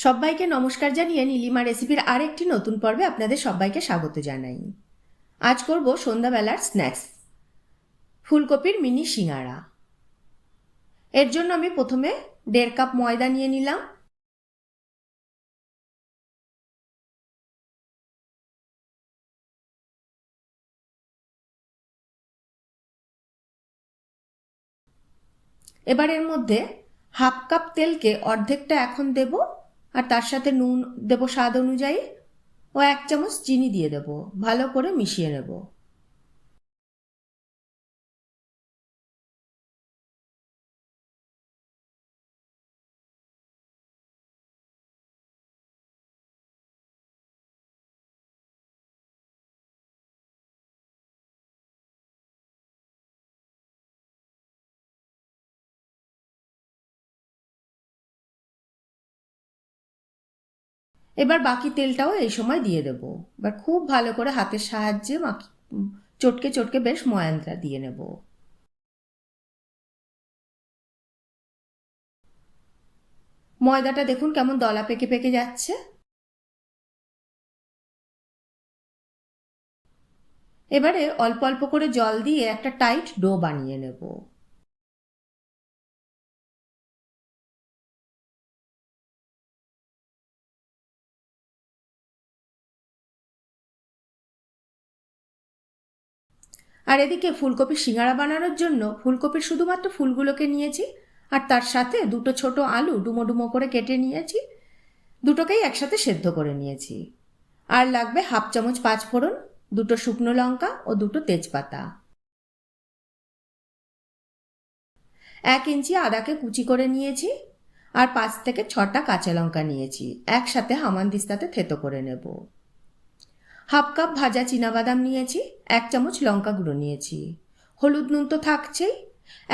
সবাইকে নমস্কার জানিয়ে নীলিমা রেসিপির আরেকটি নতুন পর্বে আপনাদের সবাইকে স্বাগত জানাই। আজ করব সন্ধ্যাবেলার স্ন্যাক্স, ফুলকপির মিনি সিঙ্গারা। এর জন্য আমি প্রথমে 1.5 কাপ ময়দা নিয়ে নিলাম। এবার এর মধ্যে 1/2 কাপ তেলকে অর্ধেকটা এখন দেব, আর তার সাথে নুন দেব স্বাদ অনুযায়ী, ও 1 চামচ চিনি দিয়ে দেব। ভালো করে মিশিয়ে নেব। এবার বাকি তেলটাও এই সময় দিয়ে দেব। এবার খুব ভালো করে হাতের সাহায্যে চটকে চটকে বেশ ময়ানটা দিয়ে নেব। ময়দাটা দেখুন কেমন দলা পেকে পেকে যাচ্ছে। এবারে অল্প অল্প করে জল দিয়ে একটা টাইট ডো বানিয়ে নেব। আর এদিকে ফুলকপির সিঙ্গারা বানানোর জন্য ফুলকপির শুধুমাত্র ফুলগুলোকে নিয়েছি, আর তার সাথে দুটো ছোট আলু ডুমো ডুমো করে কেটে নিয়েছি। দুটোকেই একসাথে সেদ্ধ করে নিয়েছি। আর লাগবে 1/2 চামচ 5 ফোড়ন, দুটো শুকনো লঙ্কা ও দুটো তেজপাতা। 1 ইঞ্চি আদাকে কুচি করে নিয়েছি, আর 5 থেকে 6টা কাঁচা লঙ্কা নিয়েছি। একসাথে হামানদিস্তাতে থেতো করে নেব। 1/2 কাপ ভাজা চীনাবাদাম নিয়েছি, 1 চামচ লঙ্কা গুঁড়ো নিয়েছি, হলুদ নুন তো থাকছেই,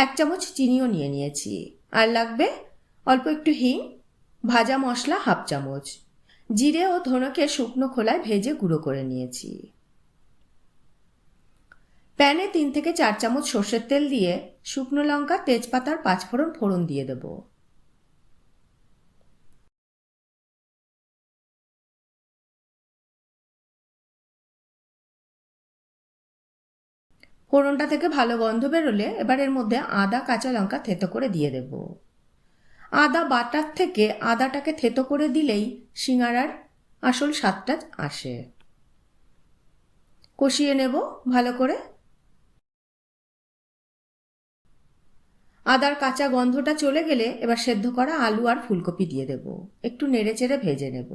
1 চামচ চিনিও নিয়ে নিয়েছি। আর লাগবে অল্প একটু হিং, ভাজা মশলা 1/2 চামচ, জিরে ও ধনেকে শুকনো খোলায় ভেজে গুঁড়ো করে নিয়েছি। প্যানে 3 থেকে 4 চামচ সর্ষের তেল দিয়ে শুকনো লঙ্কা, তেজপাতার 5 ফোড়ন ফোড়ন দিয়ে দেব। ফোড়নটা থেকে ভালো গন্ধ বেরোলে এবার এর মধ্যে আদা কাঁচা লঙ্কা থেতো করে দিয়ে দেব। আদা বাটার থেকে আদাটাকে থেতো করে দিলেই সিঙ্গারার আসল স্বাদটা আসে। কষিয়ে নেব ভালো করে। আদার কাঁচা গন্ধটা চলে গেলে এবার সেদ্ধ করা আলু আর ফুলকপি দিয়ে দেব। একটু নেড়ে চেড়ে ভেজে নেব।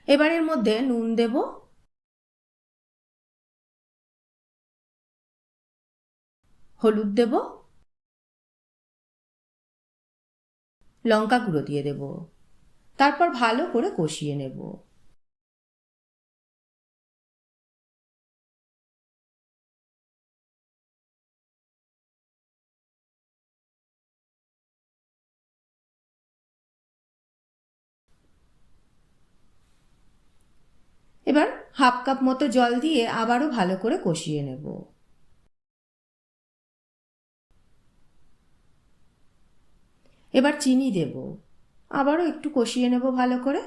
এবার এর মধ্যে নুন দেব, হলুদ দেব, লঙ্কা গুঁড়ো দিয়ে দেব। তারপর ভালো করে কষিয়ে নেব। এবার 1/2 কাপ মতো জল দিয়ে আবারও ভালো করে কষিয়ে নেব। এবার চিনি দেব, আবারও একটু কষিয়ে নেব ভালো করে।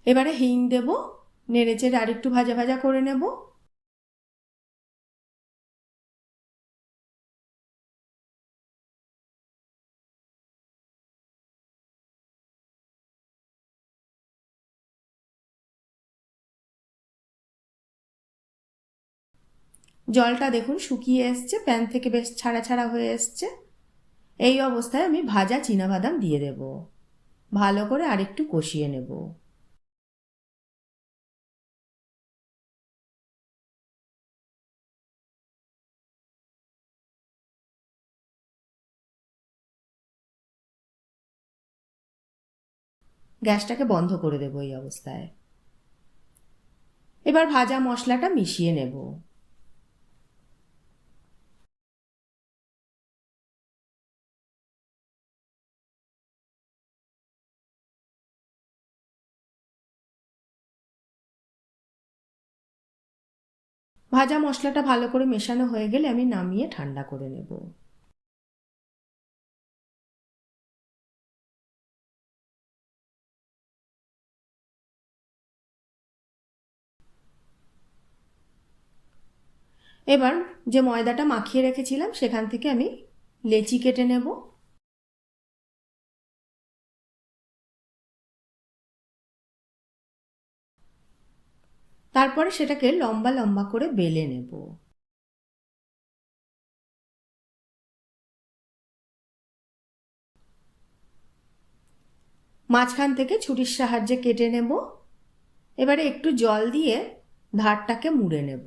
এবারে হিং দেব, নেড়েচেড়ে আরেকটু ভাজা ভাজা করে নেব। জলটা দেখুন শুকিয়ে এসছে, প্যান থেকে বেশ ছাড়া ছাড়া হয়ে এসছে। এই অবস্থায় আমি ভাজা চীনাবাদাম দিয়ে দেব। ভালো করে আরেকটু কষিয়ে নেব। গ্যাসটাকে বন্ধ করে দেব এই অবস্থায়। এবার ভাজা মশলাটা মিশিয়ে নেব। ভাজা মশলাটা ভালো করে মেশানো হয়ে গেলে আমি নামিয়ে ঠান্ডা করে নেব। এবার যে ময়দাটা মাখিয়ে রেখেছিলাম সেখান থেকে আমি লেচি কেটে নেব। তারপরে সেটাকে লম্বা লম্বা করে বেলে নেব। মাঝখান থেকে ছুরির সাহায্যে কেটে নেব। এবারে একটু জল দিয়ে ধারটাকে মুড়ে নেব।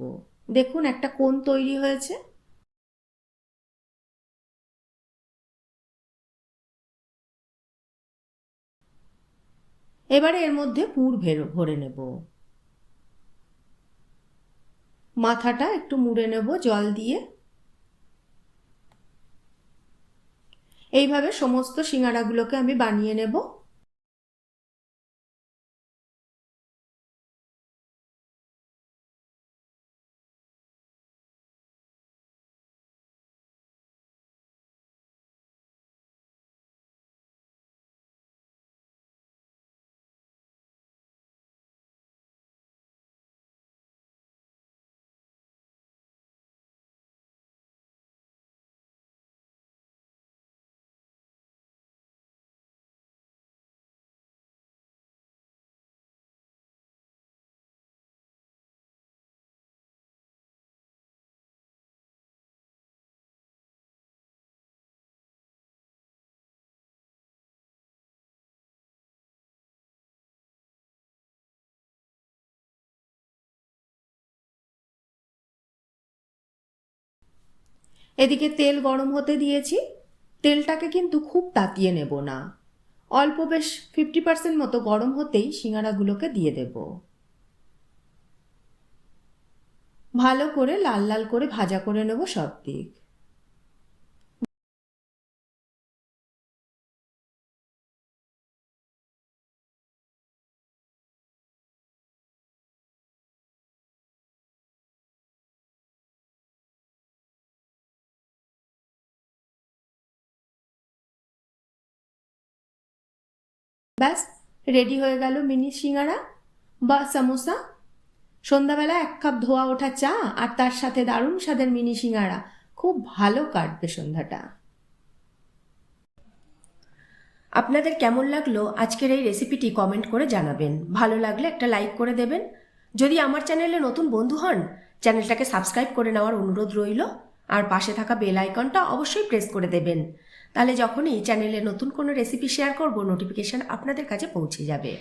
দেখুন একটা কোণ তৈরি হয়েছে। এবারে এর মধ্যে পুর ভরে নেব। মাথাটা একটু মুড়ে নেব জল দিয়ে। এইভাবে সমস্ত সিঙ্গারাগুলোকে আমি বানিয়ে নেব। এদিকে তেল গরম হতে দিয়েছি। তেলটাকে কিন্তু খুব তাতিয়ে নেব না, অল্প বেশ 50% মতো গরম হতেই সিঙ্গারাগুলোকে দিয়ে দেব। ভালো করে লাল লাল করে ভাজা করে নেব সব দিক। ব্যাস রেডি হয়ে গেল মিনি সিঙ্গারা বা সামোসা। সন্ধ্যাবেলা 1 কাপ ধোয়া ওঠা চা আর তার সাথে দারুণ স্বাদের মিনি সিঙ্গারা, খুব ভালো কাটবে সন্ধ্যাটা। আপনাদের কেমন লাগলো আজকের এই রেসিপিটি কমেন্ট করে জানাবেন। ভালো লাগলে একটা লাইক করে দেবেন। যদি আমার চ্যানেলে নতুন বন্ধু হন, চ্যানেলটাকে সাবস্ক্রাইব করে নেওয়ার অনুরোধ রইল। আর পাশে থাকা বেল আইকনটা অবশ্যই প্রেস করে দেবেন, তাহলে যখনই চ্যানেলে নতুন কোনো রেসিপি শেয়ার করব নোটিফিকেশান আপনাদের কাছে পৌঁছে যাবে।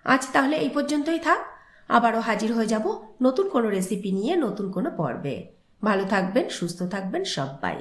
আজ তাহলে এই পর্যন্তই থাক। আবারও হাজির হয়ে যাব নতুন কোনো রেসিপি নিয়ে নতুন কোনো পর্বে। ভালো থাকবেন, সুস্থ থাকবেন সবাই।